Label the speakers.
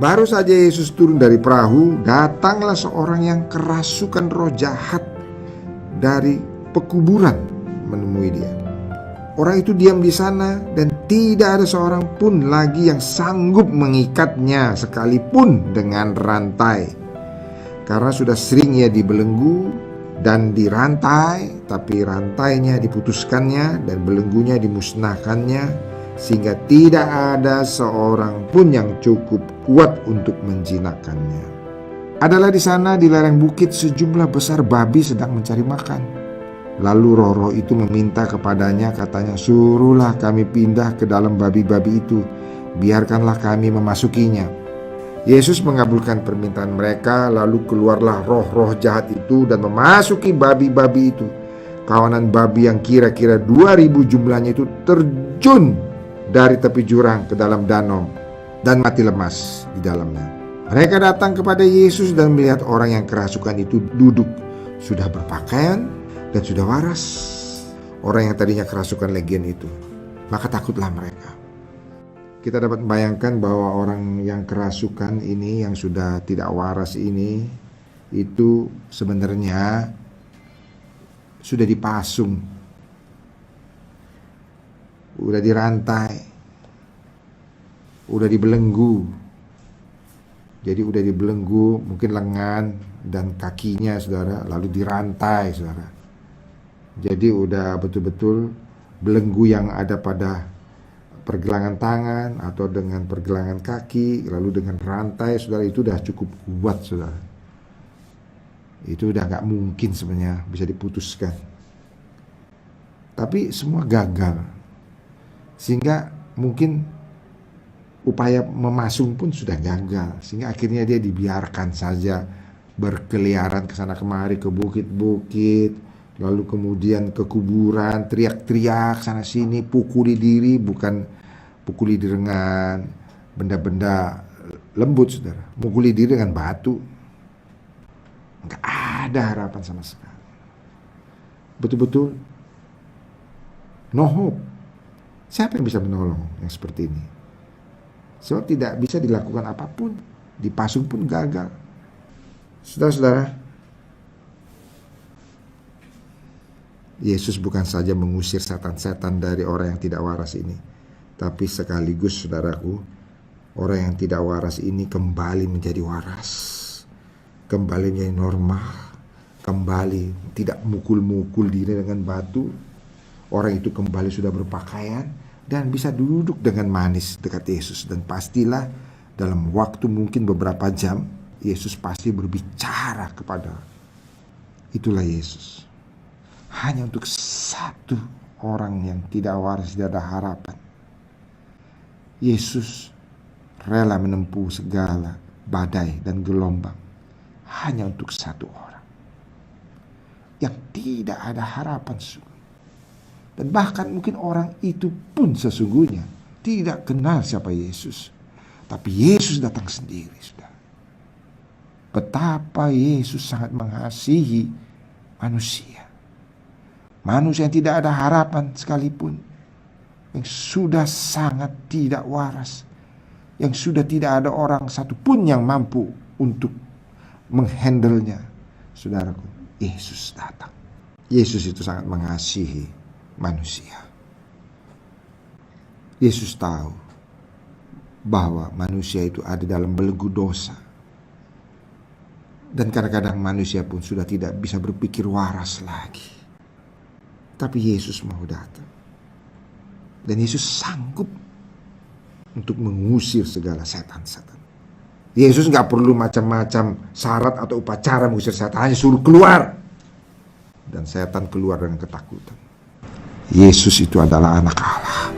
Speaker 1: Baru saja Yesus turun dari perahu, datanglah seorang yang kerasukan roh jahat dari pekuburan menemui dia. Orang itu diam di sana dan tidak ada seorang pun lagi yang sanggup mengikatnya sekalipun dengan rantai. Karena sudah sering ia dibelenggu dan dirantai, tapi rantainya diputuskannya dan belenggunya dimusnahkannya, sehingga tidak ada seorang pun yang cukup kuat untuk menjinakkannya. Adalah di sana di lereng bukit sejumlah besar babi sedang mencari makan. Lalu roh-roh itu meminta kepadanya, katanya, "Suruhlah kami pindah ke dalam babi-babi itu, biarkanlah kami memasukinya." Yesus mengabulkan permintaan mereka, lalu keluarlah roh-roh jahat itu dan memasuki babi-babi itu. Kawanan babi yang kira-kira 2000 jumlahnya itu terjun dari tepi jurang ke dalam danau dan mati lemas di dalamnya. Mereka datang kepada Yesus dan melihat orang yang kerasukan itu duduk, sudah berpakaian dan sudah waras. Orang yang tadinya kerasukan legion itu. Maka takutlah mereka. Kita dapat membayangkan bahwa orang yang kerasukan ini, yang sudah tidak waras ini, itu sebenarnya sudah dipasung, udah dirantai, udah dibelenggu. Jadi udah dibelenggu mungkin lengan dan kakinya, saudara, lalu dirantai, saudara. Jadi udah betul-betul belenggu yang ada pada pergelangan tangan atau dengan pergelangan kaki, lalu dengan rantai, saudara, itu udah cukup kuat, saudara. Itu udah gak mungkin sebenarnya bisa diputuskan. Tapi semua gagal. Sehingga mungkin upaya memasung pun sudah gagal. Sehingga akhirnya dia dibiarkan saja berkeliaran ke sana kemari, ke bukit-bukit, lalu kemudian ke kuburan, teriak-teriak sana sini, pukuli diri, bukan pukuli diri dengan benda-benda lembut, saudara. Pukuli diri dengan batu. Enggak ada harapan sama sekali. Betul-betul no hope. Siapa yang bisa menolong yang seperti ini? Sebab tidak bisa dilakukan apapun, dipasung pun gagal. Saudara-saudara, Yesus bukan saja mengusir setan-setan dari orang yang tidak waras ini, tapi sekaligus, saudaraku, orang yang tidak waras ini kembali menjadi waras, kembali menjadi normal, kembali tidak mukul-mukul diri dengan batu. Orang itu kembali sudah berpakaian dan bisa duduk dengan manis dekat Yesus. Dan pastilah dalam waktu mungkin beberapa jam, Yesus pasti berbicara kepada. Itulah Yesus. Hanya untuk satu orang yang tidak waras, tidak ada harapan. Yesus rela menempuh segala badai dan gelombang hanya untuk satu orang yang tidak ada harapan. Dan bahkan mungkin orang itu pun sesungguhnya tidak kenal siapa Yesus. Tapi Yesus datang sendiri, saudara. Betapa Yesus sangat mengasihi manusia. Manusia yang tidak ada harapan sekalipun, yang sudah sangat tidak waras, yang sudah tidak ada orang satupun yang mampu untuk menghandle-nya. Saudaraku, Yesus datang. Yesus itu sangat mengasihi manusia. Yesus tahu bahwa manusia itu ada dalam belenggu dosa. Dan kadang-kadang manusia pun sudah tidak bisa berpikir waras lagi. Tapi Yesus mau datang. Dan Yesus sanggup untuk mengusir segala setan-setan. Yesus gak perlu macam-macam syarat atau upacara mengusir setan. Hanya suruh keluar. Dan setan keluar dengan ketakutan. Yesus itu adalah anak Allah.